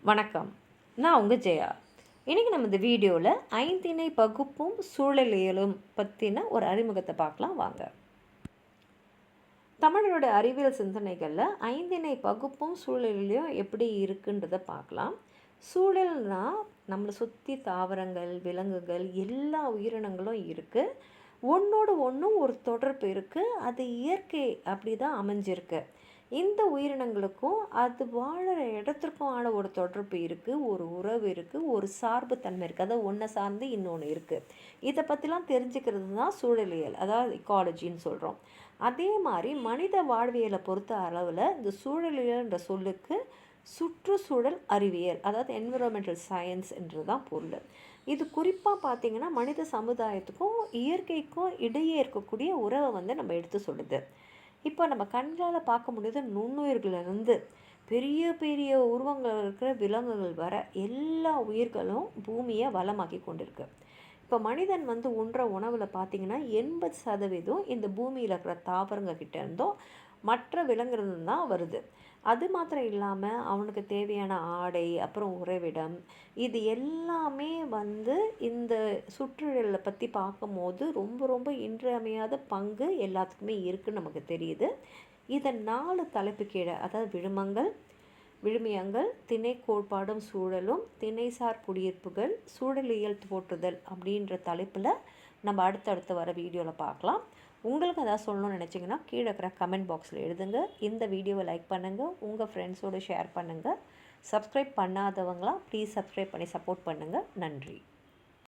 வணக்கம். நான் உங்கள் ஜெயா. இன்றைக்கி நம்ம இந்த வீடியோவில் ஐந்திணை பகுப்பும் சூழலியலும் பற்றின ஒரு அறிமுகத்தை பார்க்கலாம் வாங்க. தமிழரோட அறிவியல் சிந்தனைகளில் ஐந்திணை பகுப்பும் சூழலிலையும் எப்படி இருக்குன்றதை பார்க்கலாம். சூழல்னால் நம்மளை சுற்றி தாவரங்கள், விலங்குகள், எல்லா உயிரினங்களும் இருக்குது. ஒன்றோடு ஒன்றும் ஒரு தொடர்பு இருக்குது. அது இயற்கை அப்படி தான் அமைஞ்சிருக்கு. இந்த உயிரினங்களுக்கும் அது வாழற இடத்திற்குமான ஒரு தொடர்பு இருக்குது, ஒரு உறவு இருக்குது, ஒரு சார்புத்தன்மை இருக்குது. அதாவது ஒன்றை சார்ந்து இன்னொன்று இருக்குது. இதை பற்றிலாம் தெரிஞ்சுக்கிறது தான் சூழலியல், அதாவது இக்காலஜின்னு சொல்கிறோம். அதே மாதிரி மனித வாழ்வியலை பொறுத்த அளவில் இந்த சூழலியல்ன்ற சொல்லுக்கு சுற்றுச்சூழல் அறிவியல், அதாவது என்விரான்மெண்டல் சயின்ஸ் என்று தான் பொருள். இது குறிப்பாக பார்த்திங்கன்னா மனித சமுதாயத்துக்கும் இயற்கைக்கும் இடையே இருக்கக்கூடிய உறவை நம்ம எடுத்து சொல்லுது. இப்போ நம்ம கண்களால் பார்க்க முடியாத நுண்ணுயிர்களிலிருந்து பெரிய பெரிய உருவங்கள் இருக்கிற விலங்குகள் வர எல்லா உயிர்களும் பூமியை வளமாக்கி கொண்டிருக்கு. இப்போ மனிதன் உண்ற உணவில் பார்த்திங்கன்னா 80% இந்த பூமியில் இருக்கிற தாவரங்கள் கிட்ட இருந்தும் மற்ற விலங்குகள் தான் வருது. அது மாத்திரம் இல்லாமல் அவனுக்கு தேவையான ஆடை, அப்புறம் உறைவிடம், இது எல்லாமே இந்த சுற்றுச்சூழலை பற்றி பார்க்கும்போது ரொம்ப ரொம்ப இன்றியமையாத பங்கு எல்லாத்துக்குமே இருக்குன்னு நமக்கு தெரியுது. இதை 4 தலைப்பு கீழே, அதாவது விழுமியங்கள், திணை கோட்பாடும் சூழலும், திணைசார் குடியிருப்புகள், சூழலியல் போற்றுதல் அப்படின்ற தலைப்பில் நம்ம அடுத்தடுத்து வர வீடியோவில் பார்க்கலாம். உங்களுக்கு எதாவது சொல்லணும்னு நினச்சிங்கன்னா கீழே இருக்கிற கமெண்ட் பாக்ஸில் எழுதுங்க. இந்த வீடியோவை லைக் பண்ணுங்கள், உங்கள் ஃப்ரெண்ட்ஸோடு ஷேர் பண்ணுங்கள். சப்ஸ்கிரைப் பண்ணாதவங்களாம் ப்ளீஸ் சப்ஸ்கிரைப் பண்ணி சப்போர்ட் பண்ணுங்கள். நன்றி.